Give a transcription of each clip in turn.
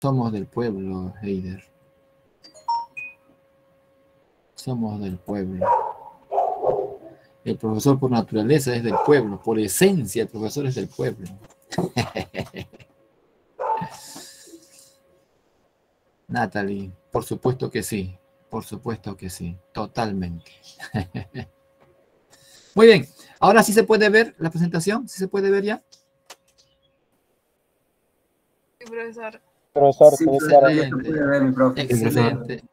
Somos del pueblo, Heider. Somos del pueblo. El profesor por naturaleza es del pueblo. Por esencia, el profesor es del pueblo. Natalie, por supuesto que sí. Por supuesto que sí. Totalmente. Muy bien. Ahora sí se puede ver la presentación. ¿Sí se puede ver ya? Sí, profesor. Profesor, Sí, sí, Excelente. puede ver, mi profe. Excelente.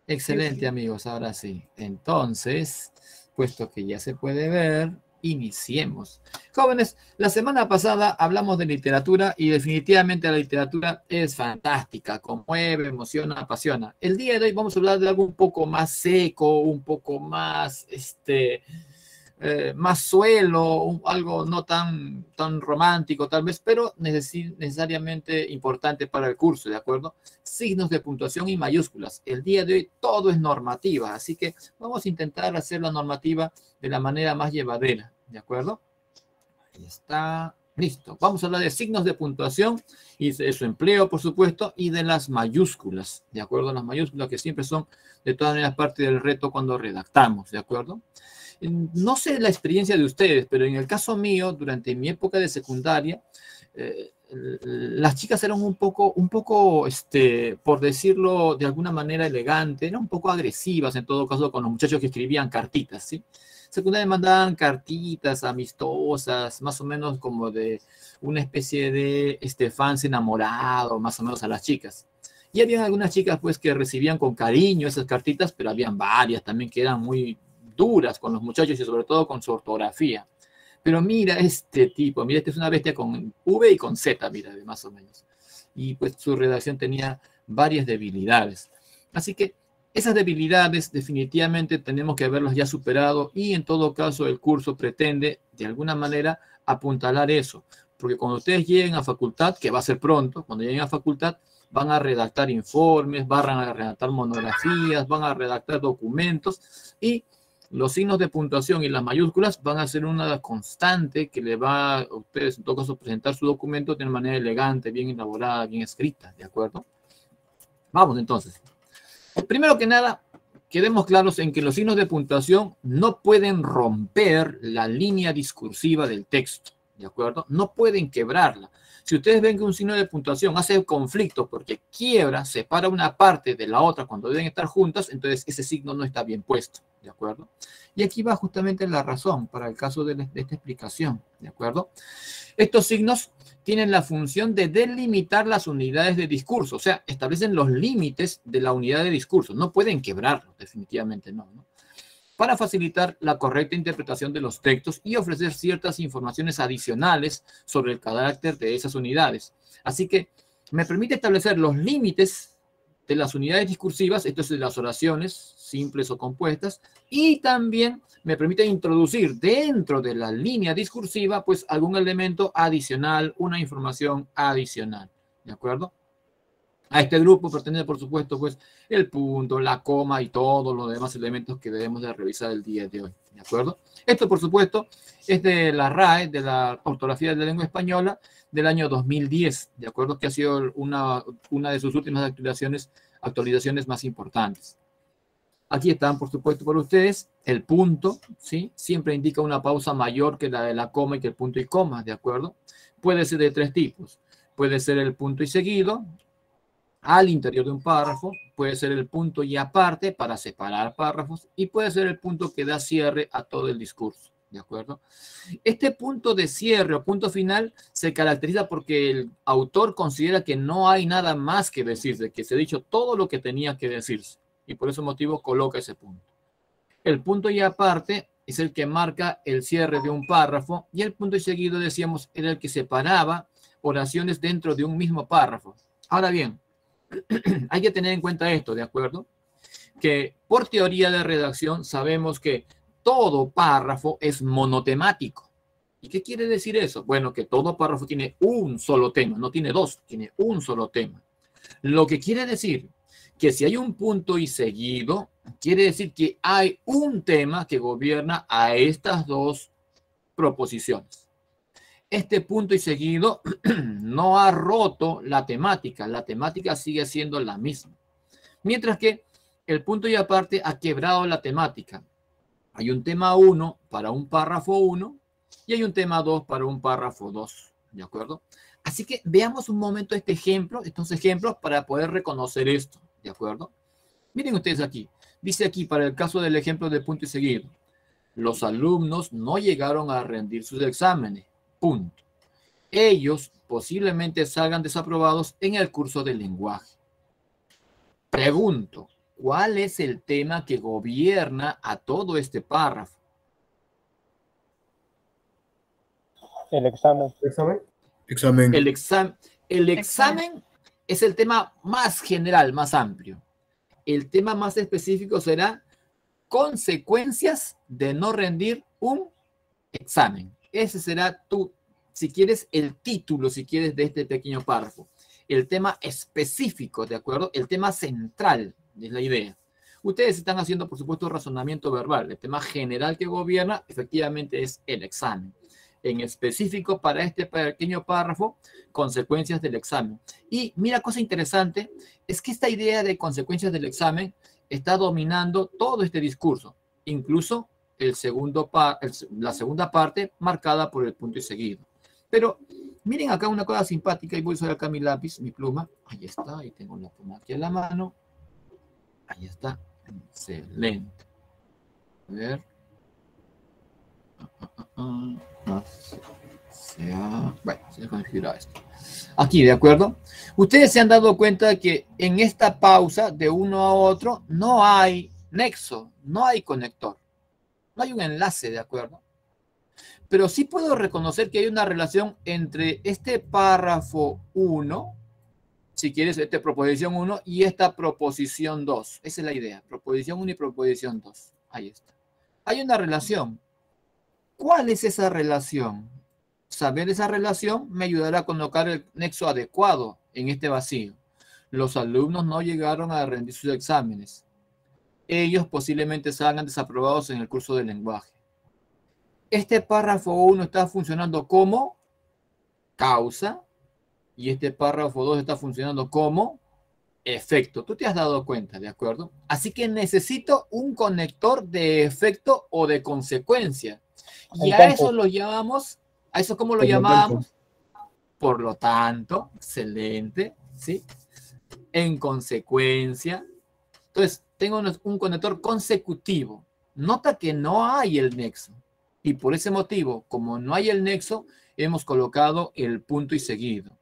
Excelente, amigos. Ahora sí. Entonces, puesto que ya se puede ver, iniciemos. Jóvenes, la semana pasada hablamos de literatura y definitivamente la literatura es fantástica, conmueve, emociona, apasiona. El día de hoy vamos a hablar de algo un poco más seco, un poco más, más suelo, algo no tan romántico tal vez, pero necesariamente importante para el curso, ¿de acuerdo? Signos de puntuación y mayúsculas. El día de hoy todo es normativa, así que vamos a intentar hacer la normativa de la manera más llevadera, ¿de acuerdo? Ahí está. Listo. Vamos a hablar de signos de puntuación y de su empleo, por supuesto, y de las mayúsculas, ¿de acuerdo? Las mayúsculas que siempre son, de todas maneras, parte del reto cuando redactamos, ¿de acuerdo? No sé la experiencia de ustedes, pero en el caso mío, durante mi época de secundaria, las chicas eran un poco, por decirlo de alguna manera elegante, eran un poco agresivas en todo caso con los muchachos que escribían cartitas, ¿sí? Secundaria mandaban cartitas amistosas, más o menos como de una especie de fans enamorado, más o menos a las chicas. Y había algunas chicas pues que recibían con cariño esas cartitas, pero habían varias también que eran muy duras con los muchachos y sobre todo con su ortografía. Pero mira este tipo, mira, este es una bestia con V y con Z, mira, más o menos. Y pues su redacción tenía varias debilidades. Así que esas debilidades definitivamente tenemos que haberlas ya superado y en todo caso el curso pretende de alguna manera apuntalar eso. Porque cuando ustedes lleguen a facultad, que va a ser pronto, cuando lleguen a facultad, van a redactar informes, van a redactar monografías, van a redactar documentos y los signos de puntuación y las mayúsculas van a ser una constante que le va a ustedes, en todo caso, presentar su documento de una manera elegante, bien elaborada, bien escrita, ¿de acuerdo? Vamos entonces. Primero que nada, quedemos claros en que los signos de puntuación no pueden romper la línea discursiva del texto, ¿de acuerdo? No pueden quebrarla. Si ustedes ven que un signo de puntuación hace conflicto porque quiebra, separa una parte de la otra cuando deben estar juntas, entonces ese signo no está bien puesto, ¿de acuerdo? Y aquí va justamente la razón para el caso de esta explicación, ¿de acuerdo? Estos signos tienen la función de delimitar las unidades de discurso, o sea, establecen los límites de la unidad de discurso, no pueden quebrarlo, definitivamente no, ¿no? Para facilitar la correcta interpretación de los textos y ofrecer ciertas informaciones adicionales sobre el carácter de esas unidades. Así que me permite establecer los límites de las unidades discursivas, esto es de las oraciones simples o compuestas, y también me permite introducir dentro de la línea discursiva pues algún elemento adicional, una información adicional, ¿de acuerdo? A este grupo pertenece, por supuesto, pues el punto, la coma y todos los demás elementos que debemos de revisar el día de hoy, ¿de acuerdo? Esto, por supuesto, es de la RAE, de la Ortografía de la Lengua Española, del año 2010, ¿de acuerdo? Que ha sido una de sus últimas actualizaciones más importantes. Aquí están, por supuesto, por ustedes, el punto, ¿sí? Siempre indica una pausa mayor que la de la coma y que el punto y coma, ¿de acuerdo? Puede ser de tres tipos. Puede ser el punto y seguido, al interior de un párrafo, puede ser el punto y aparte para separar párrafos y puede ser el punto que da cierre a todo el discurso, ¿de acuerdo? Este punto de cierre o punto final se caracteriza porque el autor considera que no hay nada más que decirse, que se ha dicho todo lo que tenía que decirse y por ese motivo coloca ese punto. El punto y aparte es el que marca el cierre de un párrafo y el punto y seguido, decíamos, era el que separaba oraciones dentro de un mismo párrafo. Ahora bien, hay que tener en cuenta esto, ¿de acuerdo? Que por teoría de redacción sabemos que todo párrafo es monotemático. ¿Y qué quiere decir eso? Bueno, que todo párrafo tiene un solo tema, no tiene dos, tiene un solo tema. Lo que quiere decir que si hay un punto y seguido, quiere decir que hay un tema que gobierna a estas dos proposiciones. este punto y seguido no ha roto la temática sigue siendo la misma. Mientras que el punto y aparte ha quebrado la temática. Hay un tema 1 para un párrafo 1 y hay un tema 2 para un párrafo 2, ¿de acuerdo? Así que veamos un momento estos ejemplos para poder reconocer esto, ¿de acuerdo? Miren ustedes aquí, dice aquí para el caso del ejemplo de punto y seguido, los alumnos no llegaron a rendir sus exámenes, punto. Ellos posiblemente salgan desaprobados en el curso de lenguaje. Pregunto, ¿cuál es el tema que gobierna a todo este párrafo? El examen. Examen. El examen es el tema más general, más amplio. El tema más específico será consecuencias de no rendir un examen. Ese será si quieres, el título, si quieres, de este pequeño párrafo. El tema específico, ¿de acuerdo? El tema central es la idea. Ustedes están haciendo, por supuesto, razonamiento verbal. El tema general que gobierna, efectivamente, es el examen. En específico, para este pequeño párrafo, consecuencias del examen. Y mira, cosa interesante, es que esta idea de consecuencias del examen está dominando todo este discurso, incluso la segunda parte marcada por el punto y seguido. Pero miren acá una cosa simpática, y voy a usar acá mi lápiz, mi pluma. Ahí está, ahí tengo la pluma aquí a la mano. Ahí está, excelente. A ver. Bueno, se configura esto. Aquí, ¿de acuerdo? Ustedes se han dado cuenta de que en esta pausa de uno a otro no hay nexo, no hay conector, no hay un enlace, ¿de acuerdo? Pero sí puedo reconocer que hay una relación entre este párrafo 1, si quieres, esta proposición 1 y esta proposición 2. Esa es la idea, proposición 1 y proposición 2. Ahí está. Hay una relación. ¿Cuál es esa relación? Saber esa relación me ayudará a colocar el nexo adecuado en este vacío. Los alumnos no llegaron a rendir sus exámenes. Ellos posiblemente salgan desaprobados en el curso de lenguaje. Este párrafo 1 está funcionando como causa y este párrafo 2 está funcionando como efecto. Tú te has dado cuenta, ¿de acuerdo? Así que necesito un conector de efecto o de consecuencia. Y a eso lo llamamos, ¿a eso cómo lo llamamos? Por lo tanto, excelente, ¿sí? En consecuencia, entonces tengo un conector consecutivo. Nota que no hay el nexo. Y por ese motivo, como no hay el nexo, hemos colocado el punto y seguido.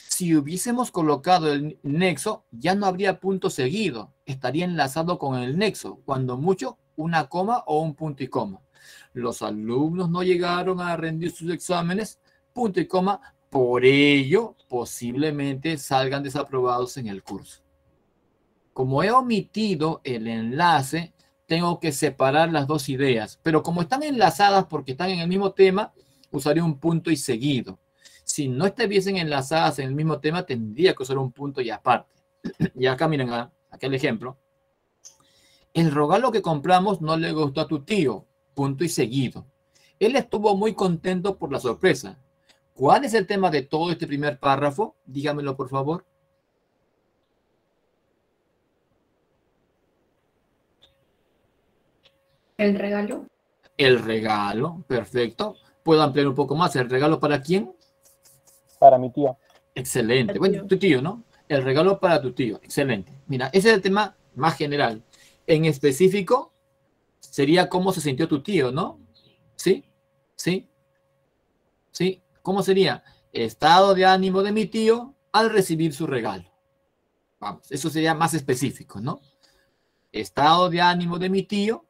Si hubiésemos colocado el nexo, ya no habría punto seguido. Estaría enlazado con el nexo, cuando mucho, una coma o un punto y coma. Los alumnos no llegaron a rendir sus exámenes, punto y coma, por ello posiblemente salgan desaprobados en el curso. Como he omitido el enlace, tengo que separar las dos ideas, pero como están enlazadas porque están en el mismo tema, usaré un punto y seguido. Si no estuviesen enlazadas en el mismo tema, tendría que usar un punto y aparte. Y acá miren, aquí el ejemplo. El regalo que compramos no le gustó a tu tío, punto y seguido. Él estuvo muy contento por la sorpresa. ¿Cuál es el tema de todo este primer párrafo? Dígamelo, por favor. ¿El regalo? El regalo, perfecto. ¿Puedo ampliar un poco más? ¿El regalo para quién? Para mi tía. Excelente. Bueno, tu tío, ¿no? El regalo para tu tío. Excelente. Mira, ese es el tema más general. En específico, sería cómo se sintió tu tío, ¿no? ¿Sí? ¿Sí? ¿Sí? ¿Cómo sería? Estado de ánimo de mi tío al recibir su regalo. Vamos, eso sería más específico, ¿no? Estado de ánimo de mi tío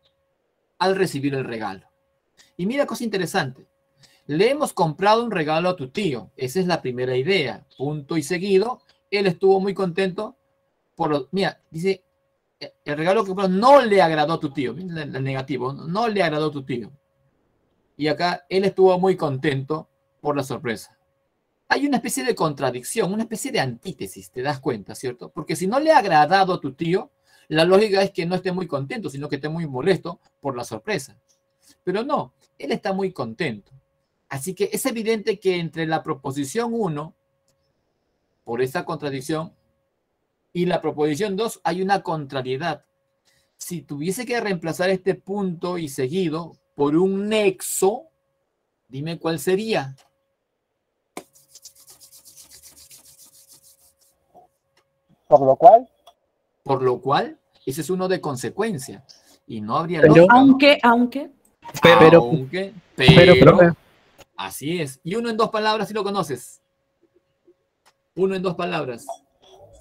al recibir el regalo. Y mira, cosa interesante. Le hemos comprado un regalo a tu tío. Esa es la primera idea. Punto y seguido. Él estuvo muy contento mira, dice, el regalo que compró no le agradó a tu tío. El negativo, no le agradó a tu tío. Y acá, él estuvo muy contento por la sorpresa. Hay una especie de contradicción, una especie de antítesis, te das cuenta, ¿cierto? Porque si no le ha agradado a tu tío, la lógica es que no esté muy contento, sino que esté muy molesto por la sorpresa. Pero no, él está muy contento. Así que es evidente que entre la proposición 1, por esa contradicción, y la proposición 2 hay una contrariedad. Si tuviese que reemplazar este punto y seguido por un nexo, dime cuál sería. Por lo cual, Por lo cual, ese es uno de consecuencia. Y no habría Pero- lógica, ¿no? Pero, Así es. Y uno en dos palabras, si lo conoces. Uno en dos palabras.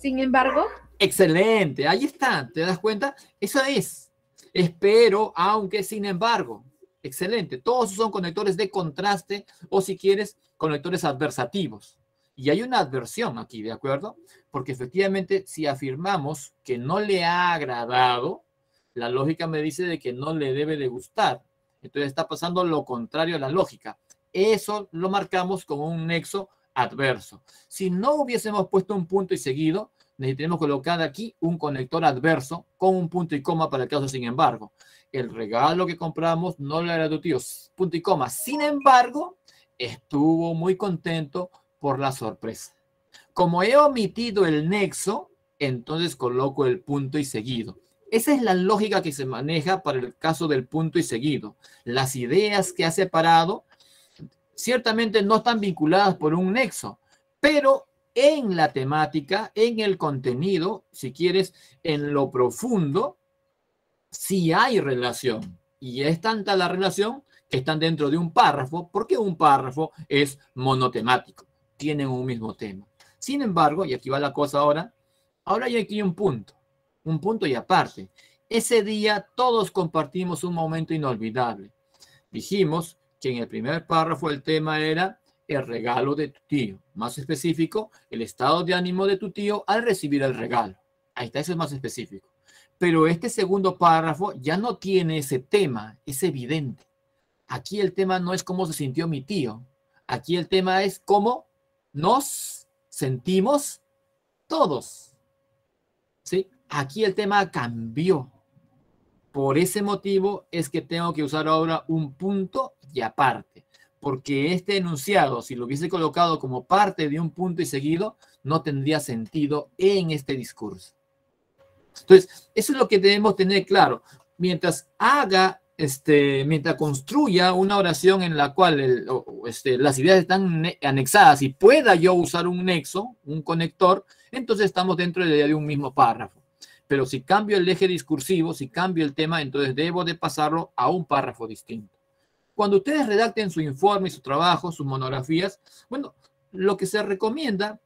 Sin embargo, Excelente, ahí está, ¿te das cuenta? Eso es. Espero, aunque, sin embargo. Excelente. Todos son conectores de contraste o, si quieres, conectores adversativos. Y hay una adversión aquí, ¿de acuerdo? Porque efectivamente, si afirmamos que no le ha agradado, la lógica me dice de que no le debe de gustar. Entonces está pasando lo contrario a la lógica. Eso lo marcamos con un nexo adverso. Si no hubiésemos puesto un punto y seguido, necesitamos colocar aquí un conector adverso con un punto y coma para el caso sin embargo. El regalo que compramos no le era de tu tío, punto y coma. Sin embargo, estuvo muy contento por la sorpresa. Como he omitido el nexo, entonces coloco el punto y seguido. Esa es la lógica que se maneja para el caso del punto y seguido. Las ideas que ha separado ciertamente no están vinculadas por un nexo, pero en la temática, en el contenido, si quieres, en lo profundo, sí hay relación. Y es tanta la relación que están dentro de un párrafo, porque un párrafo es monotemático, tienen un mismo tema. Sin embargo, y aquí va la cosa ahora hay aquí un punto y aparte. Ese día todos compartimos un momento inolvidable. Dijimos que en el primer párrafo el tema era el regalo de tu tío. Más específico, el estado de ánimo de tu tío al recibir el regalo. Ahí está, eso es más específico. Pero este segundo párrafo ya no tiene ese tema, es evidente. Aquí el tema no es cómo se sintió mi tío. Aquí el tema es cómo nos sentimos todos. ¿Sí? Aquí el tema cambió. Por ese motivo es que tengo que usar ahora un punto y aparte, porque este enunciado, si lo hubiese colocado como parte de un punto y seguido, no tendría sentido en este discurso. Entonces, eso es lo que debemos tener claro. Mientras mientras construya una oración en la cual las ideas están anexadas y pueda yo usar un nexo, un conector, entonces estamos dentro de un mismo párrafo. Pero si cambio el eje discursivo, si cambio el tema, entonces debo de pasarlo a un párrafo distinto. Cuando ustedes redacten su informe, su trabajo, sus monografías, bueno, lo que se recomienda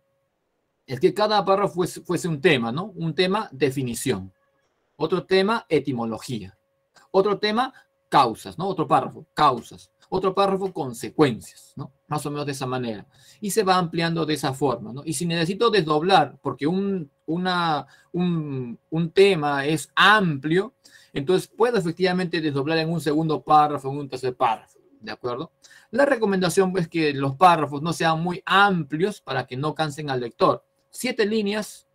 es que cada párrafo fuese un tema, ¿no? Un tema, definición. Otro tema, etimología. Otro tema, causas, ¿no? Otro párrafo, causas. Otro párrafo, consecuencias, ¿no? Más o menos de esa manera. Y se va ampliando de esa forma, ¿no? Y si necesito desdoblar, porque un tema es amplio, entonces puedo efectivamente desdoblar en un segundo párrafo, en un tercer párrafo, ¿de acuerdo? La recomendación es que los párrafos no sean muy amplios para que no cansen al lector. 7 líneas,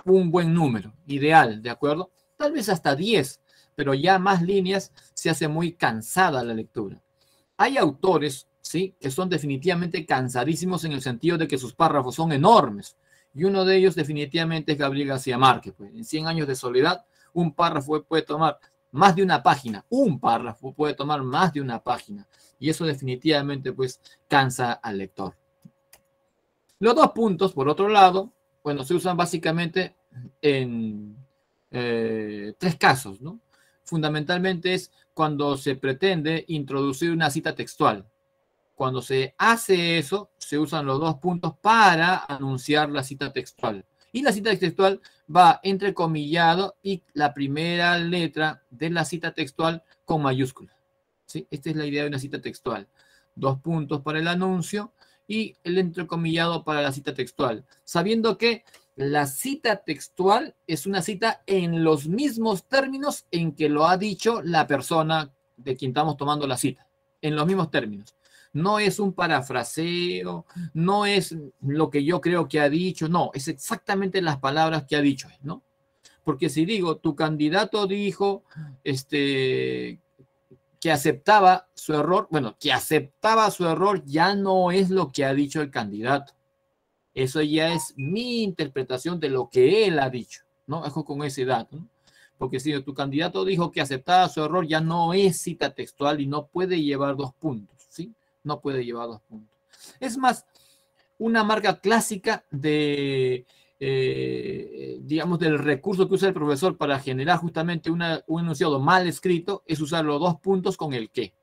un buen número, ideal, ¿de acuerdo? Tal vez hasta 10, pero ya más líneas se hace muy cansada la lectura. Hay autores, ¿sí?, que son definitivamente cansadísimos en el sentido de que sus párrafos son enormes. Y uno de ellos definitivamente es Gabriel García Márquez. Pues. En 100 años de soledad, un párrafo puede tomar más de una página. Un párrafo puede tomar más de una página. Y eso definitivamente pues cansa al lector. Los dos puntos, por otro lado, bueno, se usan básicamente en 3 casos, ¿no? Fundamentalmente es cuando se pretende introducir una cita textual. Cuando se hace eso, se usan los 2 puntos para anunciar la cita textual. Y la cita textual va entrecomillado y la primera letra de la cita textual con mayúscula. ¿Sí? Esta es la idea de una cita textual. 2 puntos para el anuncio y el entrecomillado para la cita textual. Sabiendo que la cita textual es una cita en los mismos términos en que lo ha dicho la persona de quien estamos tomando la cita. En los mismos términos. No es un parafraseo, no es lo que yo creo que ha dicho, no, es exactamente las palabras que ha dicho, ¿no? Porque si digo, tu candidato dijo, que aceptaba su error, bueno, que aceptaba su error ya no es lo que ha dicho el candidato. Eso ya es mi interpretación de lo que él ha dicho, ¿no? Ojo con ese dato, ¿no? Porque si tu candidato dijo que aceptaba su error, ya no es cita textual y no puede llevar 2 puntos, ¿sí? No puede llevar 2 puntos. Es más, una marca clásica de, digamos, del recurso que usa el profesor para generar justamente un enunciado mal escrito es usar los 2 puntos con el que,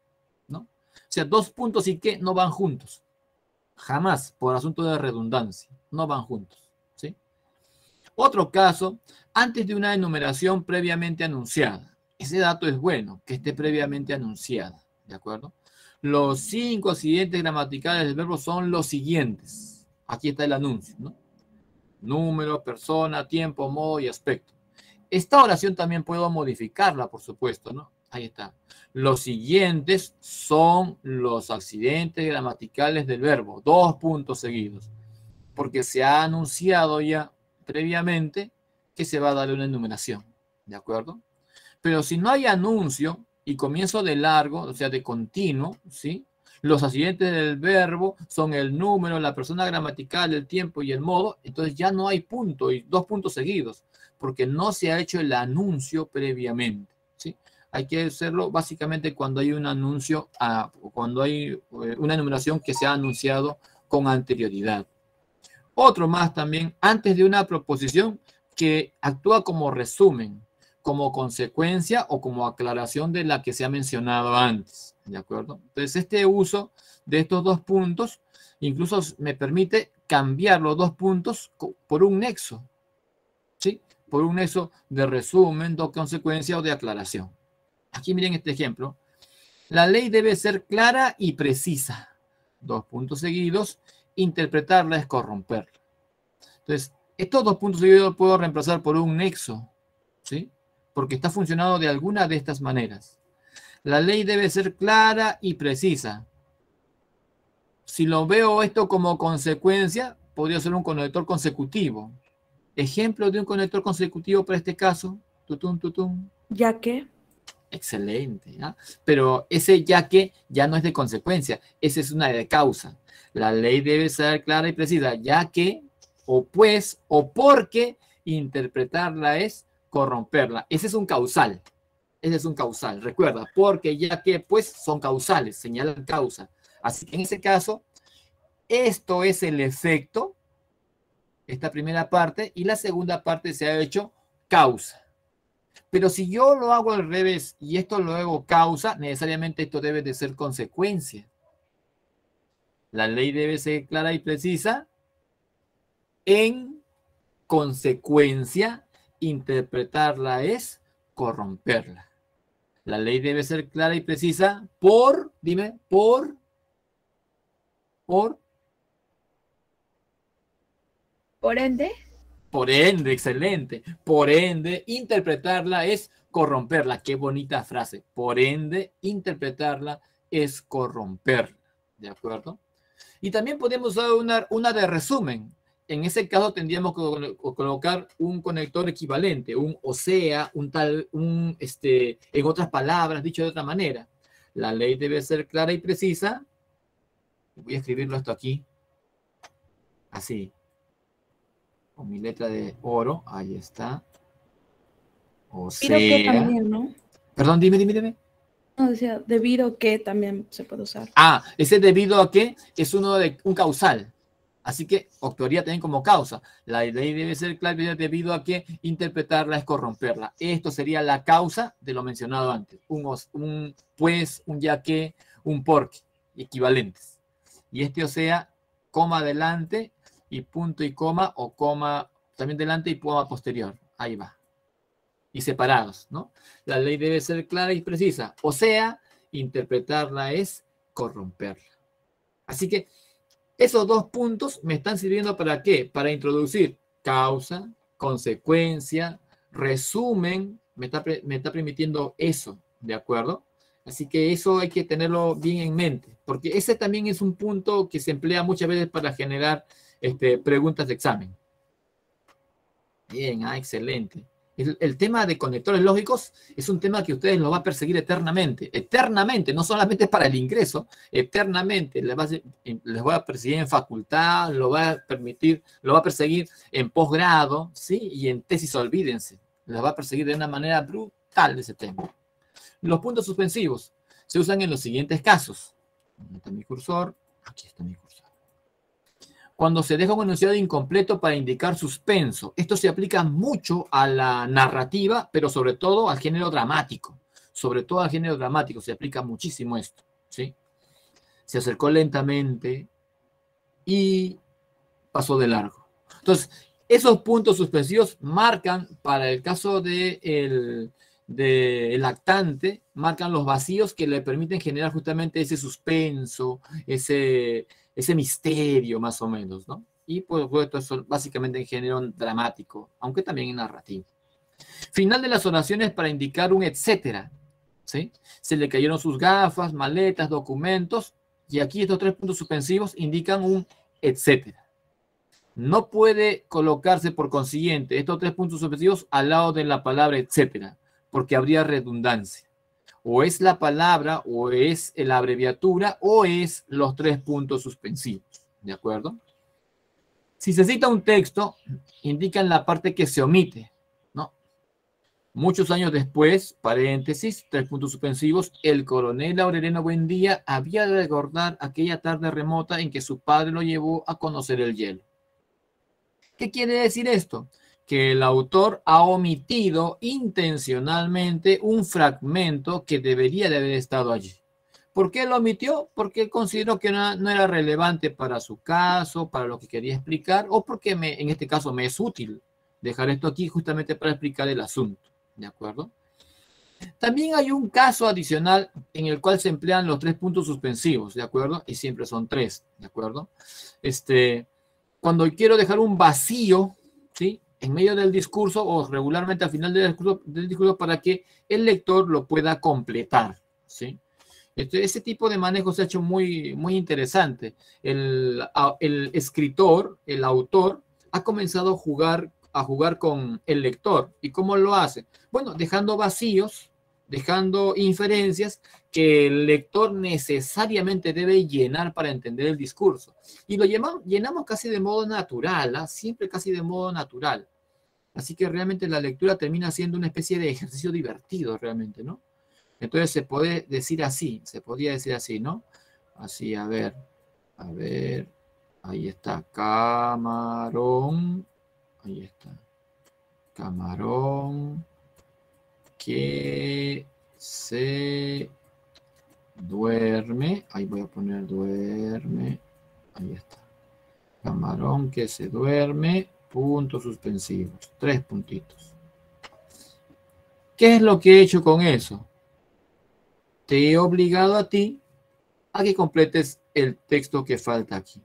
¿no? O sea, 2 puntos y que no van juntos. Jamás, por asunto de redundancia, no van juntos, ¿sí? Otro caso, antes de una enumeración previamente anunciada. Ese dato es bueno, que esté previamente anunciada, ¿de acuerdo? Los 5 accidentes gramaticales del verbo son los siguientes. Aquí está el anuncio, ¿no? Número, persona, tiempo, modo y aspecto. Esta oración también puedo modificarla, por supuesto, ¿no? Ahí está. Los siguientes son los accidentes gramaticales del verbo. 2 puntos seguidos. Porque se ha anunciado ya previamente que se va a dar una enumeración. ¿De acuerdo? Pero si no hay anuncio y comienzo de largo, o sea, de continuo, ¿sí? Los accidentes del verbo son el número, la persona gramatical, el tiempo y el modo. Entonces ya no hay punto y 2 puntos seguidos porque no se ha hecho el anuncio previamente, ¿sí? Hay que hacerlo básicamente cuando hay un anuncio, cuando hay una enumeración que se ha anunciado con anterioridad. Otro más también, antes de una proposición que actúa como resumen, como consecuencia o como aclaración de la que se ha mencionado antes, ¿de acuerdo? Entonces, este uso de estos 2 puntos incluso me permite cambiar los 2 puntos por un nexo, ¿sí? Por un nexo de resumen, de consecuencia o de aclaración. Aquí miren este ejemplo. La ley debe ser clara y precisa. 2 puntos seguidos. Interpretarla es corromperla. Entonces, estos 2 puntos seguidos los puedo reemplazar por un nexo, ¿sí? Porque está funcionando de alguna de estas maneras. La ley debe ser clara y precisa. Si lo veo esto como consecuencia, podría ser un conector consecutivo. Ejemplo de un conector consecutivo para este caso. Tutum, tutum. ¿Ya que? Excelente, ¿no? Pero ese ya que ya no es de consecuencia, esa es una de causa. La ley debe ser clara y precisa, ya que, o pues, o porque interpretarla es corromperla. Ese es un causal. Ese es un causal. Recuerda, porque, ya que, pues, son causales, señalan causa. Así que en ese caso, esto es el efecto, esta primera parte, y la segunda parte se ha hecho causa. Pero si yo lo hago al revés y esto lo hago causa, necesariamente esto debe de ser consecuencia. La ley debe ser clara y precisa. En consecuencia, interpretarla es corromperla. La ley debe ser clara y precisa por, dime, por ende. Por ende, excelente. Por ende, interpretarla es corromperla. Qué bonita frase. Por ende, interpretarla es corromperla. ¿De acuerdo? Y también podemos usar una de resumen. En ese caso tendríamos que colocar un conector equivalente, un o sea, en otras palabras, dicho de otra manera. La ley debe ser clara y precisa. Voy a escribirlo esto aquí. Así. Con mi letra de oro, ahí está. O sea. Debido que también, ¿no? Perdón, dime. No, decía, debido que también se puede usar. Ese debido a que es un causal. Así que actuaría también como causa. La ley debe ser clara debido a que interpretarla es corromperla. Esto sería la causa de lo mencionado antes. Un pues, un ya que, un porque, equivalentes. Y o sea, coma adelante y punto y coma, o coma también delante y coma posterior. Ahí va. Y separados, ¿no? La ley debe ser clara y precisa. O sea, interpretarla es corromperla. Así que esos 2 puntos me están sirviendo ¿para qué? Para introducir causa, consecuencia, resumen. Me está permitiendo eso, ¿de acuerdo? Así que eso hay que tenerlo bien en mente, porque ese también es un punto que se emplea muchas veces para generar preguntas de examen. Bien, excelente. El tema de conectores lógicos es un tema que ustedes lo va a perseguir eternamente, no solamente para el ingreso, eternamente. Les va a perseguir en facultad, lo va a perseguir en posgrado, ¿sí? Y en tesis, olvídense. Les va a perseguir de una manera brutal ese tema. Los puntos suspensivos se usan en los siguientes casos. ¿Dónde está mi cursor? Aquí está mi cursor. Cuando se deja un enunciado incompleto para indicar suspenso. Esto se aplica mucho a la narrativa, pero sobre todo al género dramático. Sobre todo al género dramático se aplica muchísimo esto, ¿sí? Se acercó lentamente y pasó de largo. Entonces, esos puntos suspensivos marcan, para el caso del actante, marcan los vacíos que le permiten generar justamente ese suspenso, ese misterio más o menos, ¿no? Y pues eso básicamente en género dramático, aunque también en narrativo. Final de las oraciones para indicar un etcétera, ¿sí? Se le cayeron sus gafas, maletas, documentos, y aquí estos 3 puntos suspensivos indican un etcétera. No puede colocarse por consiguiente estos 3 puntos suspensivos al lado de la palabra etcétera, porque habría redundancia. O es la palabra, o es la abreviatura, o es los 3 puntos suspensivos. ¿De acuerdo? Si se cita un texto, indican la parte que se omite, ¿no? Muchos años después, paréntesis, 3 puntos suspensivos, el coronel Aureliano Buendía había de recordar aquella tarde remota en que su padre lo llevó a conocer el hielo. ¿Qué quiere decir esto? Que el autor ha omitido intencionalmente un fragmento que debería de haber estado allí. ¿Por qué lo omitió? Porque consideró que no era relevante para su caso, para lo que quería explicar, o porque en este caso me es útil dejar esto aquí justamente para explicar el asunto. ¿De acuerdo? También hay un caso adicional en el cual se emplean los 3 puntos suspensivos, ¿de acuerdo? Y siempre son 3, ¿de acuerdo? Cuando quiero dejar un vacío, ¿sí?, en medio del discurso o regularmente al final del discurso para que el lector lo pueda completar, ¿sí? Ese tipo de manejo se ha hecho muy, muy interesante. El escritor, el autor, ha comenzado a jugar con el lector. ¿Y cómo lo hace? Bueno, dejando vacíos, dejando inferencias que el lector necesariamente debe llenar para entender el discurso. Y lo llenamos casi de modo natural, ¿eh? Siempre casi de modo natural. Así que realmente la lectura termina siendo una especie de ejercicio divertido realmente, ¿no? Entonces se podría decir así, ¿no? Así, a ver, ahí está, camarón, ahí está, camarón que se duerme, ahí voy a poner duerme, ahí está, camarón que se duerme, puntos suspensivos, 3 puntitos. ¿Qué es lo que he hecho con eso? Te he obligado a ti a que completes el texto que falta aquí.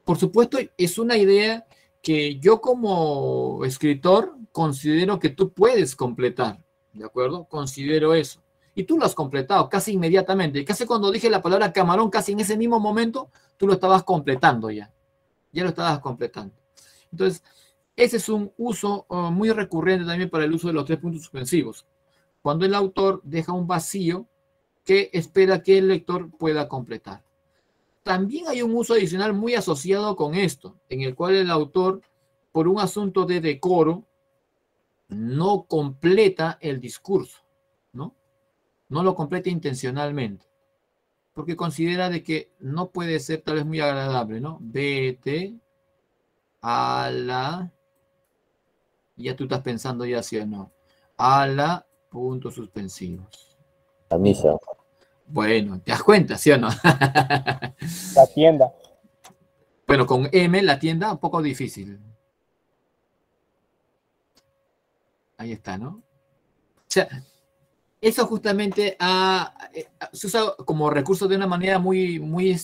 Por supuesto, es una idea que yo como escritor considero que tú puedes completar, ¿de acuerdo? Considero eso. Y tú lo has completado casi inmediatamente. Casi cuando dije la palabra camarón, casi en ese mismo momento, tú lo estabas completando ya. Ya lo estabas completando. Entonces, ese es un uso muy recurrente también para el uso de los 3 puntos suspensivos. Cuando el autor deja un vacío que espera que el lector pueda completar. También hay un uso adicional muy asociado con esto, en el cual el autor, por un asunto de decoro, no completa el discurso, ¿no? No lo completa intencionalmente, porque considera de que no puede ser tal vez muy agradable, ¿no? Vete a la... Ya tú estás pensando ya sí o no. A la... puntos suspensivos. La misa. Bueno, ¿te das cuenta, sí o no? La tienda. Bueno, con M, la tienda, un poco difícil. Ahí está, ¿no? O sea, eso justamente se usa como recurso de una manera muy, muy,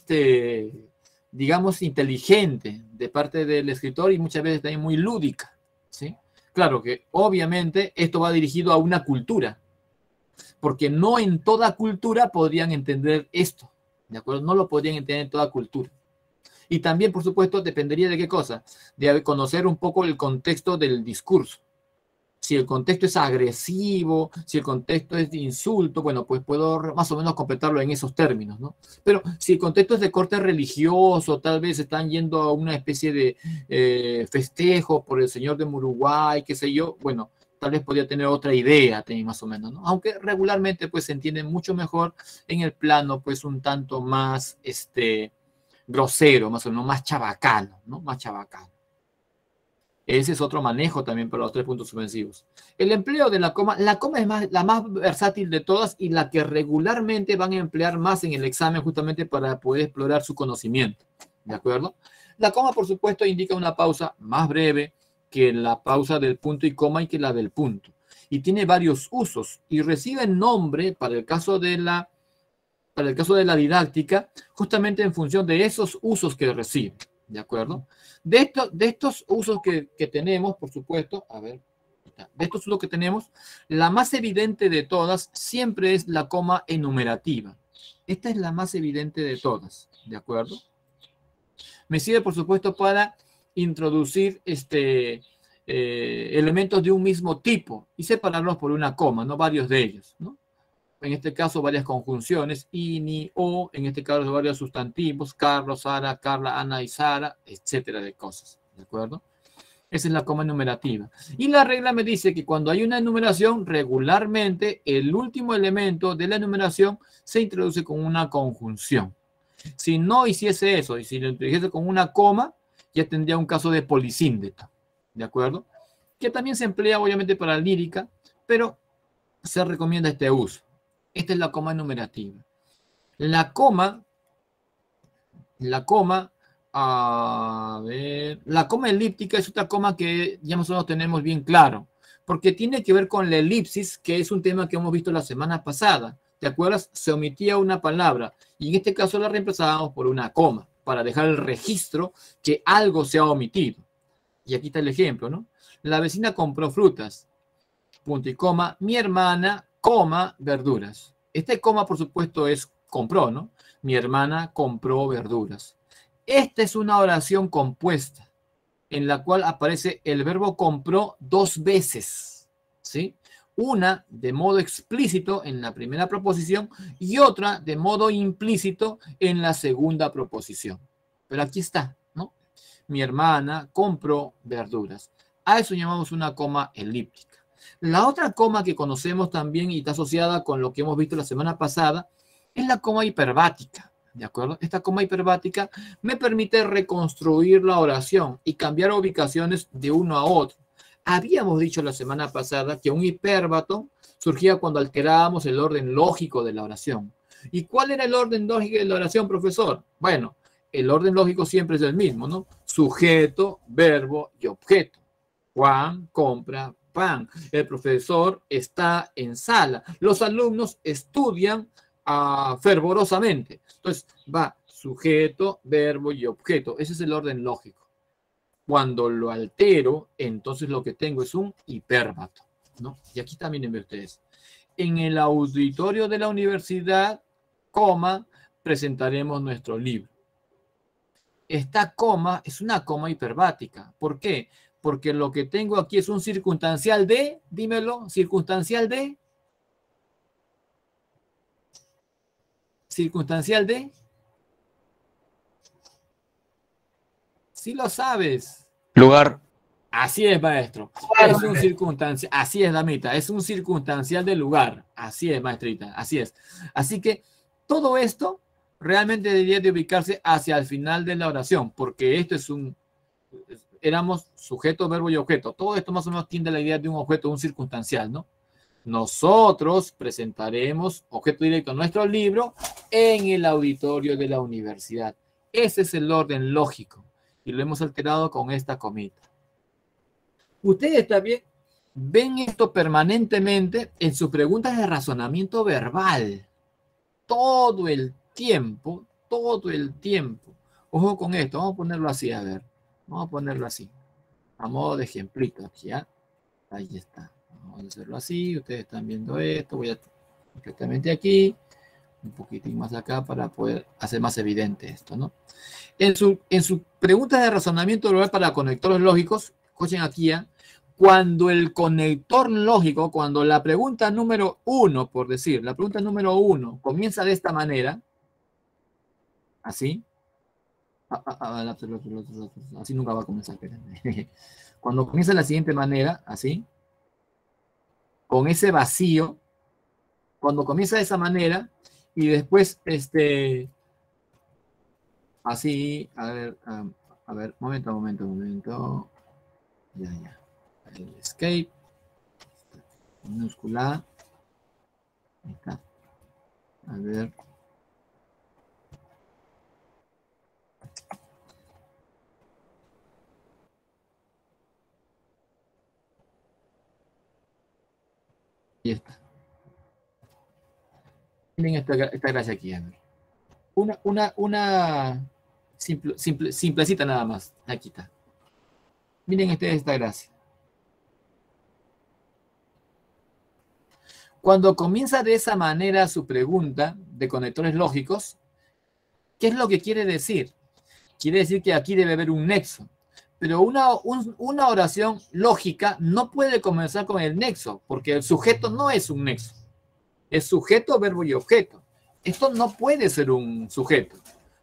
digamos, inteligente de parte del escritor y muchas veces también muy lúdica, ¿sí? Claro que obviamente esto va dirigido a una cultura, porque no en toda cultura podrían entender esto, ¿de acuerdo? No lo podrían entender en toda cultura. Y también, por supuesto, dependería de qué cosa, de conocer un poco el contexto del discurso, Si el contexto es agresivo, si el contexto es de insulto, bueno, pues puedo más o menos completarlo en esos términos, ¿no? Pero si el contexto es de corte religioso, tal vez están yendo a una especie de festejo por el señor de Uruguay, qué sé yo, bueno, tal vez podría tener otra idea, más o menos, ¿no? Aunque regularmente, pues, se entiende mucho mejor en el plano, pues, un tanto más, grosero, más o menos, más chabacano, ¿no? Más chabacano. Ese es otro manejo también para los 3 puntos suspensivos. El empleo de la coma es la más versátil de todas y la que regularmente van a emplear más en el examen justamente para poder explorar su conocimiento. ¿De acuerdo? La coma, por supuesto, indica una pausa más breve que la pausa del punto y coma y que la del punto. Y tiene varios usos y recibe nombre para el caso de la didáctica justamente en función de esos usos que recibe. ¿De acuerdo? De estos usos que tenemos, por supuesto, de estos usos que tenemos, la más evidente de todas siempre es la coma enumerativa. Esta es la más evidente de todas, ¿de acuerdo? Me sirve, por supuesto, para introducir elementos de un mismo tipo y separarlos por una coma, no varios de ellos, ¿no? En este caso varias conjunciones, y, ni, o, en este caso varios sustantivos, Carlos, Sara, Carla, Ana y Sara, etcétera de cosas, ¿de acuerdo? Esa es la coma enumerativa. Y la regla me dice que cuando hay una enumeración, regularmente el último elemento de la enumeración se introduce con una conjunción. Si no hiciese eso, y si lo introdujese con una coma, ya tendría un caso de polisíndeto, ¿de acuerdo? Que también se emplea obviamente para lírica, pero se recomienda este uso. Esta es la coma enumerativa. La coma elíptica es otra coma que ya nosotros tenemos bien claro, porque tiene que ver con la elipsis, que es un tema que hemos visto la semana pasada. ¿Te acuerdas? Se omitía una palabra y en este caso la reemplazábamos por una coma para dejar el registro que algo se ha omitido. Y aquí está el ejemplo, ¿no? La vecina compró frutas, punto y coma, mi hermana, coma, verduras. Este coma, por supuesto, es compró, ¿no? Mi hermana compró verduras. Esta es una oración compuesta en la cual aparece el verbo compró 2 veces, ¿sí? Una de modo explícito en la primera proposición y otra de modo implícito en la segunda proposición. Pero aquí está, ¿no? Mi hermana compró verduras. A eso llamamos una coma elíptica. La otra coma que conocemos también y está asociada con lo que hemos visto la semana pasada es la coma hiperbática, ¿de acuerdo? Esta coma hiperbática me permite reconstruir la oración y cambiar ubicaciones de uno a otro. Habíamos dicho la semana pasada que un hipérbato surgía cuando alterábamos el orden lógico de la oración. ¿Y cuál era el orden lógico de la oración, profesor? Bueno, el orden lógico siempre es el mismo, ¿no? Sujeto, verbo y objeto. Juan compra pan. El profesor está en sala. Los alumnos estudian fervorosamente. Entonces va sujeto, verbo y objeto. Ese es el orden lógico. Cuando lo altero, entonces lo que tengo es un hipérbato, ¿no? Y aquí también ven ustedes. En el auditorio de la universidad, coma, presentaremos nuestro libro. Esta coma es una coma hiperbática. ¿Por qué? Porque lo que tengo aquí es un circunstancial de, dímelo, circunstancial de. Circunstancial de. Sí lo sabes. Lugar. Así es, maestro. Es un circunstancial. Así es, damita. Es un circunstancial de lugar. Así es, maestrita. Así es. Así que todo esto realmente debería de ubicarse hacia el final de la oración, porque esto es éramos sujeto, verbo y objeto. Todo esto más o menos tiende a la idea de un objeto, un circunstancial, ¿no? Nosotros presentaremos objeto directo a nuestro libro en el auditorio de la universidad. Ese es el orden lógico y lo hemos alterado con esta comita. Ustedes también ven esto permanentemente en sus preguntas de razonamiento verbal. Todo el tiempo, todo el tiempo. Ojo con esto, vamos a ponerlo así, a ver. Vamos a ponerlo así, a modo de ejemplito aquí, ¿ya? Ahí está. Vamos a hacerlo así, ustedes están viendo esto, voy a completamente aquí, un poquitín más acá para poder hacer más evidente esto, ¿no? En su pregunta de razonamiento verbal para conectores lógicos, escuchen aquí, ¿ya? Cuando el conector lógico, cuando la pregunta número 1, por decir, la pregunta número 1 comienza de esta manera, así, así nunca va a comenzar. Cuando comienza de la siguiente manera, así, con ese vacío, cuando comienza de esa manera, y después, así, a ver, momento. Ya. El escape, minúscula. Ahí está. A ver. Y está. Miren esta gracia aquí. A ver. Una simplecita nada más. Aquí está. Miren esta gracia. Cuando comienza de esa manera su pregunta de conectores lógicos, ¿qué es lo que quiere decir? Quiere decir que aquí debe haber un nexo. Pero una oración lógica no puede comenzar con el nexo, porque el sujeto no es un nexo. Es sujeto, verbo y objeto. Esto no puede ser un sujeto.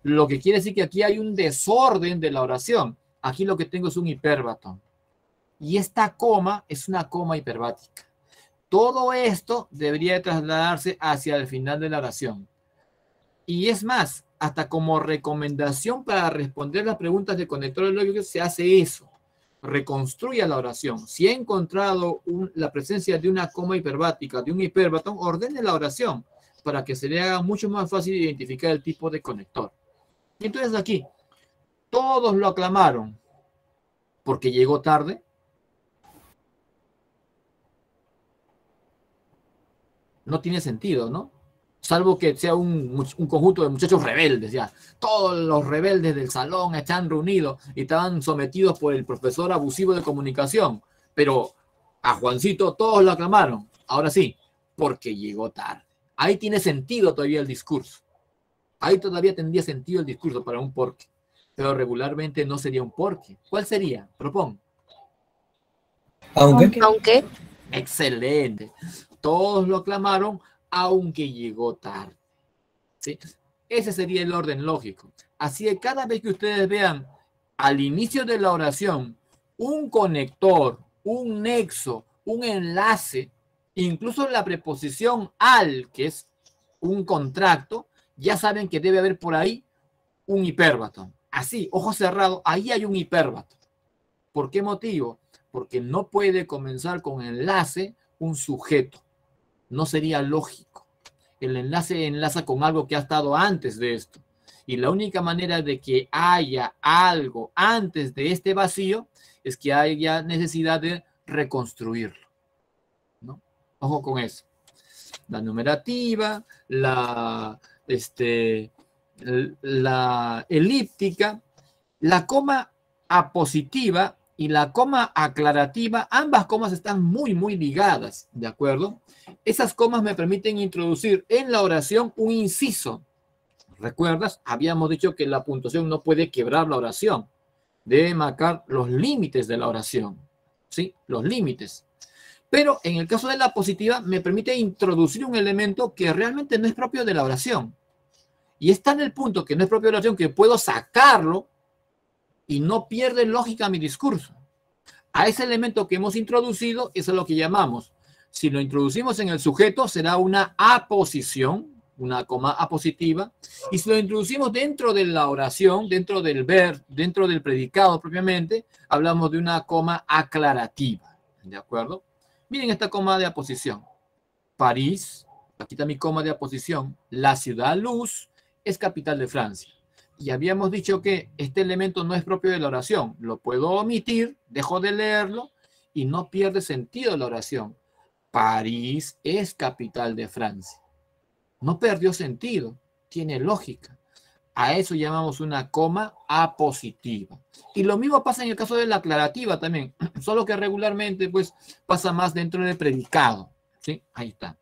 Lo que quiere decir que aquí hay un desorden de la oración. Aquí lo que tengo es un hipérbato. Y esta coma es una coma hiperbática. Todo esto debería trasladarse hacia el final de la oración. Y es más, hasta como recomendación para responder las preguntas de conectores lógicos se hace eso. Reconstruya la oración. Si ha encontrado la presencia de una coma hiperbática, de un hipérbato, ordene la oración para que se le haga mucho más fácil identificar el tipo de conector. Y entonces aquí, todos lo aclamaron porque llegó tarde. No tiene sentido, ¿no? Salvo que sea un conjunto de muchachos rebeldes, ya. Todos los rebeldes del salón están reunidos y estaban sometidos por el profesor abusivo de comunicación. Pero a Juancito todos lo aclamaron. Ahora sí, porque llegó tarde. Ahí tiene sentido todavía el discurso. Ahí todavía tendría sentido el discurso para un porque. Pero regularmente no sería un porque. ¿Cuál sería? Propón. Aunque. Excelente. Todos lo aclamaron, aunque llegó tarde. ¿Sí? Ese sería el orden lógico. Así que cada vez que ustedes vean al inicio de la oración un conector, un nexo, un enlace, incluso la preposición al, que es un contracto, ya saben que debe haber por ahí un hipérbato. Así, ojo cerrado, ahí hay un hipérbato. ¿Por qué motivo? Porque no puede comenzar con enlace un sujeto. No sería lógico. El enlace enlaza con algo que ha estado antes de esto. Y la única manera de que haya algo antes de este vacío es que haya necesidad de reconstruirlo, ¿no? Ojo con eso. La numerativa, la elíptica, la coma apositiva y la coma aclarativa, ambas comas están muy ligadas, ¿de acuerdo? Esas comas me permiten introducir en la oración un inciso. ¿Recuerdas? Habíamos dicho que la puntuación no puede quebrar la oración. Debe marcar los límites de la oración. ¿Sí? Los límites. Pero en el caso de la positiva me permite introducir un elemento que realmente no es propio de la oración. Y está en el punto que no es propio de la oración que puedo sacarlo y no pierde lógica mi discurso. A ese elemento que hemos introducido, eso es lo que llamamos. Si lo introducimos en el sujeto, será una aposición, una coma apositiva. Y si lo introducimos dentro de la oración, dentro del dentro del predicado propiamente, hablamos de una coma aclarativa. ¿De acuerdo? Miren esta coma de aposición. París, aquí está mi coma de aposición. La ciudad luz es capital de Francia. Y habíamos dicho que este elemento no es propio de la oración. Lo puedo omitir, dejo de leerlo y no pierde sentido la oración. París es capital de Francia. No perdió sentido, tiene lógica. A eso llamamos una coma apositiva. Y lo mismo pasa en el caso de la aclarativa también, solo que regularmente pues pasa más dentro del predicado. ¿Sí? Ahí está.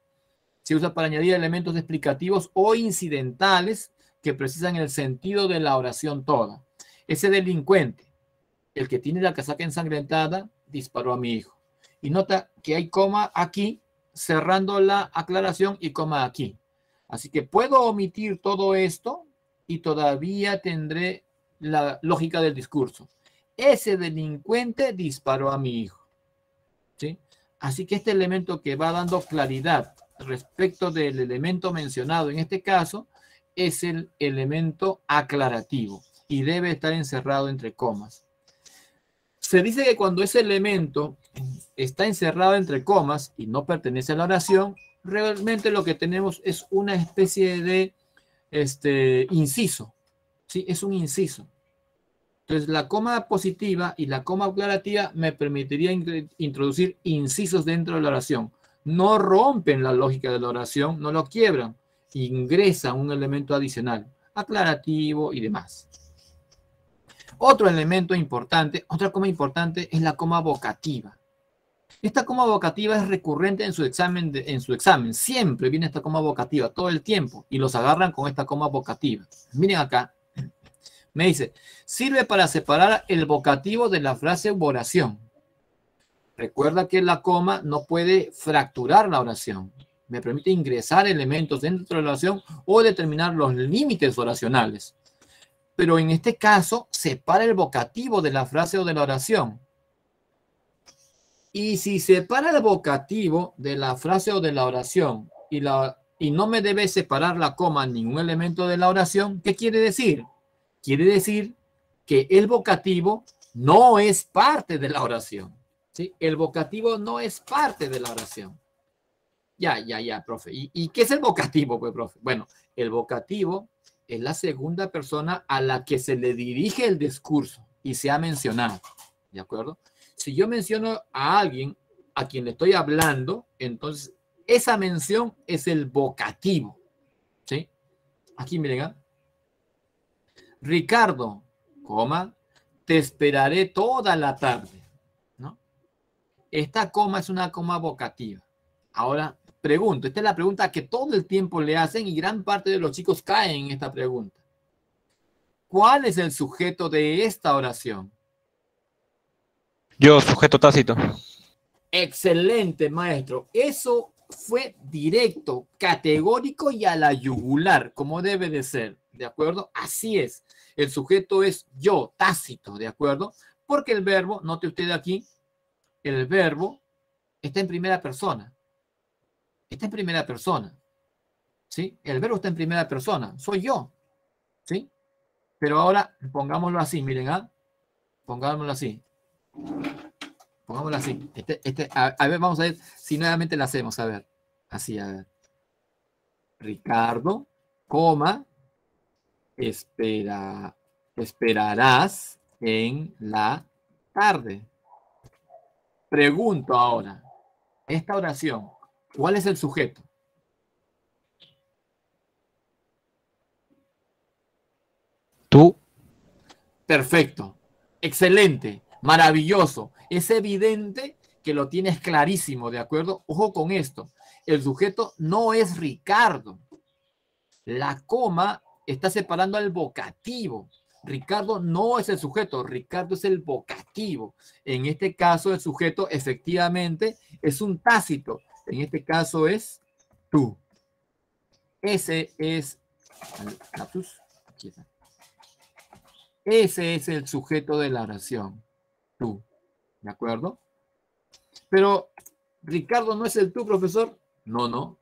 Se usa para añadir elementos explicativos o incidentales que precisan el sentido de la oración toda. Ese delincuente, el que tiene la casaca ensangrentada, disparó a mi hijo. Y nota que hay coma aquí, cerrando la aclaración y coma aquí. Así que puedo omitir todo esto y todavía tendré la lógica del discurso. Ese delincuente disparó a mi hijo. ¿Sí? Así que este elemento que va dando claridad respecto del elemento mencionado en este caso es el elemento aclarativo y debe estar encerrado entre comas. Se dice que cuando ese elemento está encerrado entre comas y no pertenece a la oración, realmente lo que tenemos es una especie de inciso. ¿Sí? Es un inciso. Entonces, la coma positiva y la coma aclarativa me permitiría introducir incisos dentro de la oración. No rompen la lógica de la oración, no lo quiebran. Ingresan un elemento adicional, aclarativo y demás. Otro elemento importante, otra coma importante es la coma vocativa. Esta coma vocativa es recurrente en su examen. Siempre viene esta coma vocativa, todo el tiempo, y los agarran con esta coma vocativa. Miren acá. Me dice, sirve para separar el vocativo de la frase u oración. Recuerda que la coma no puede fracturar la oración. Me permite ingresar elementos dentro de la oración o determinar los límites oracionales. Pero en este caso, separa el vocativo de la frase o de la oración. Y si separa el vocativo de la frase o de la oración y no me debe separar la coma ningún elemento de la oración, ¿qué quiere decir? Quiere decir que el vocativo no es parte de la oración. ¿Sí? El vocativo no es parte de la oración. Ya, profe. ¿Y qué es el vocativo, pues, profe? Bueno, el vocativo es la segunda persona a la que se le dirige el discurso y se ha mencionado. ¿De acuerdo? Si yo menciono a alguien a quien le estoy hablando, entonces esa mención es el vocativo. ¿Sí? Aquí miren, ¿eh? Ricardo, coma, te esperaré toda la tarde, ¿no? Esta coma es una coma vocativa. Ahora, pregunto, esta es la pregunta que todo el tiempo le hacen y gran parte de los chicos caen en esta pregunta. ¿Cuál es el sujeto de esta oración? Yo, sujeto tácito. Excelente, maestro. Eso fue directo, categórico y a la yugular, como debe de ser, ¿de acuerdo? Así es. El sujeto es yo, tácito, ¿de acuerdo? Porque el verbo, note usted aquí, el verbo está en primera persona. Está en primera persona. ¿Sí? El verbo está en primera persona. Soy yo. ¿Sí? Pero ahora pongámoslo así, miren, ¿ah? Pongámoslo así. Pongámoslo así. A ver, vamos a ver si nuevamente lo hacemos. A ver. Así, a ver. Ricardo, coma, esperarás en la tarde. Pregunto ahora. Esta oración, ¿cuál es el sujeto? Tú. Perfecto. Excelente. Maravilloso. Es evidente que lo tienes clarísimo, ¿de acuerdo? Ojo con esto. El sujeto no es Ricardo. La coma está separando al vocativo. Ricardo no es el sujeto, Ricardo es el vocativo. En este caso, el sujeto efectivamente es un tácito. En este caso es tú. Ese es el sujeto de la oración. Tú. ¿De acuerdo? Pero, ¿Ricardo no es el tú, profesor? No.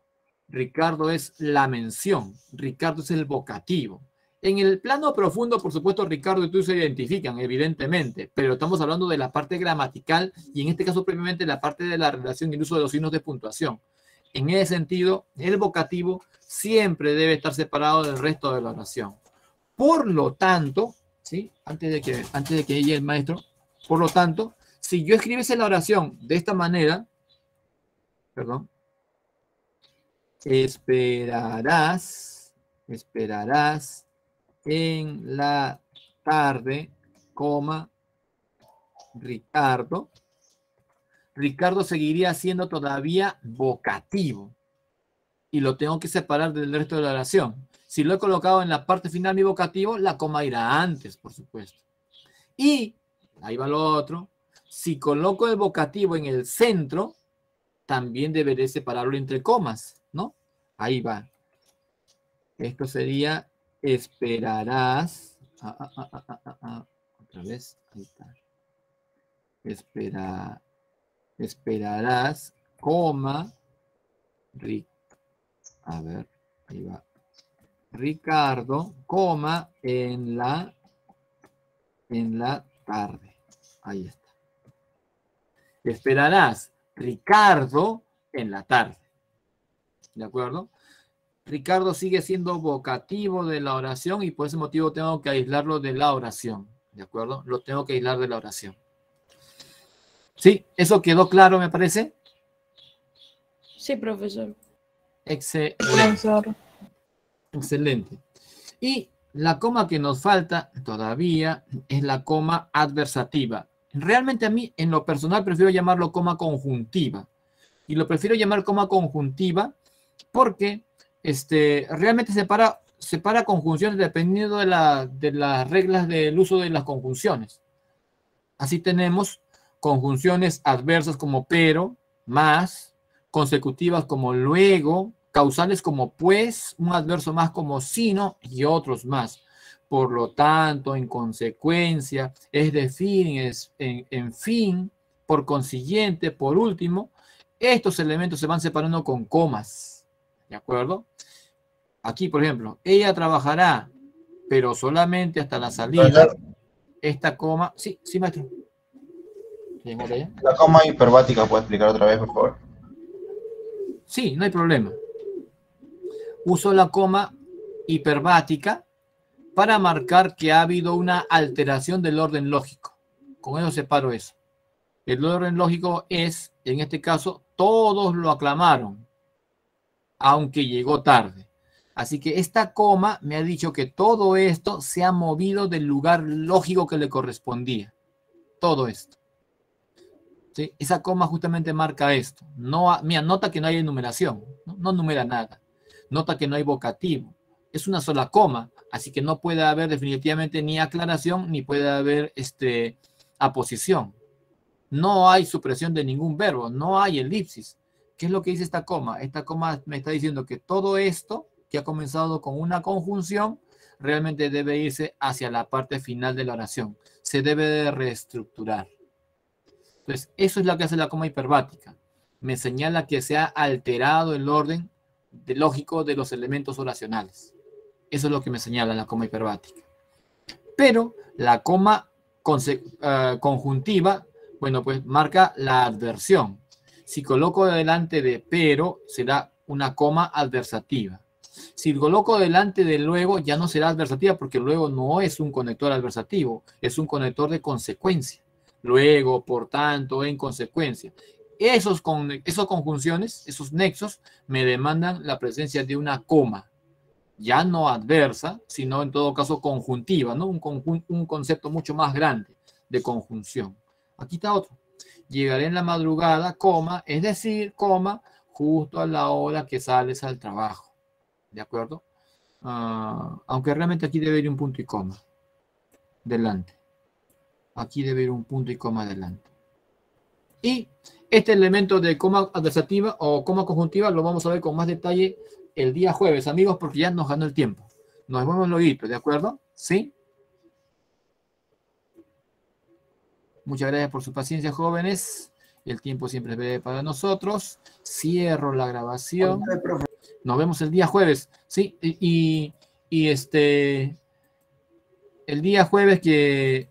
Ricardo es la mención. Ricardo es el vocativo. En el plano profundo, por supuesto, Ricardo y tú se identifican, evidentemente, pero estamos hablando de la parte gramatical y en este caso, previamente, la parte de la relación y el uso de los signos de puntuación. En ese sentido, el vocativo siempre debe estar separado del resto de la oración. Por lo tanto, ¿sí? Antes de que llegue el maestro, por lo tanto, si yo escribiese la oración de esta manera, perdón, esperarás en la tarde, coma, Ricardo. Ricardo seguiría siendo todavía vocativo y lo tengo que separar del resto de la oración. Si lo he colocado en la parte final mi vocativo, la coma irá antes, por supuesto. Y ahí va lo otro. Si coloco el vocativo en el centro, también deberé separarlo entre comas, ¿no? Ahí va. Esto sería esperarás. Otra vez. Ahí está. Esperarás, coma. A ver, ahí va. Ricardo, coma, en la tarde. Ahí está. Esperarás, Ricardo, en la tarde. ¿De acuerdo? Ricardo sigue siendo vocativo de la oración y por ese motivo tengo que aislarlo de la oración. ¿De acuerdo? Lo tengo que aislar de la oración. ¿Sí? ¿Eso quedó claro, me parece? Sí, profesor. Excelente. Profesor. Excelente. Y la coma que nos falta todavía es la coma adversativa. Realmente a mí, en lo personal, prefiero llamarlo coma conjuntiva. Y lo prefiero llamar coma conjuntiva porque realmente separa conjunciones dependiendo de las reglas del uso de las conjunciones. Así tenemos conjunciones adversas como pero, más, consecutivas como luego, causales como pues, un adverso más como sino y otros más. Por lo tanto, en consecuencia, es decir, en fin, por consiguiente, por último, estos elementos se van separando con comas. ¿De acuerdo? Aquí, por ejemplo, ella trabajará, pero solamente hasta la salida. Esta coma... Sí, maestro. La coma hiperbática, ¿puede explicar otra vez, por favor? Sí, no hay problema. Uso la coma hiperbática para marcar que ha habido una alteración del orden lógico. Con eso separo eso. El orden lógico es, en este caso, todos lo aclamaron, aunque llegó tarde. Así que esta coma me ha dicho que todo esto se ha movido del lugar lógico que le correspondía. Todo esto. ¿Sí? Esa coma justamente marca esto. Mira, nota que no hay enumeración. No numera nada. Nota que no hay vocativo. Es una sola coma. Así que no puede haber definitivamente ni aclaración ni puede haber aposición. No hay supresión de ningún verbo. No hay elipsis. ¿Qué es lo que dice esta coma? Esta coma me está diciendo que todo esto que ha comenzado con una conjunción realmente debe irse hacia la parte final de la oración. Se debe de reestructurar. Entonces, eso es lo que hace la coma hiperbática. Me señala que se ha alterado el orden lógico de los elementos oracionales. Eso es lo que me señala la coma hiperbática. Pero la coma conjuntiva, bueno, pues marca la adversión. Si coloco delante de pero, será una coma adversativa. Si coloco delante de luego, ya no será adversativa porque luego no es un conector adversativo, es un conector de consecuencia. Luego, por tanto, en consecuencia. Esas conjunciones, esos nexos, me demandan la presencia de una coma, ya no adversa, sino en todo caso conjuntiva, ¿no? Un concepto mucho más grande de conjunción. Aquí está otro. Llegaré en la madrugada, coma, es decir, coma, justo a la hora que sales al trabajo. ¿De acuerdo? Aunque realmente aquí debe ir un punto y coma delante. Aquí debe ir un punto y coma delante. Y este elemento de coma adversativa o coma conjuntiva lo vamos a ver con más detalle el día jueves, amigos, porque ya nos ganó el tiempo. Nos vemos luego, ¿de acuerdo? ¿Sí? Muchas gracias por su paciencia, jóvenes. El tiempo siempre es breve para nosotros. Cierro la grabación. Nos vemos el día jueves, ¿sí? El día jueves que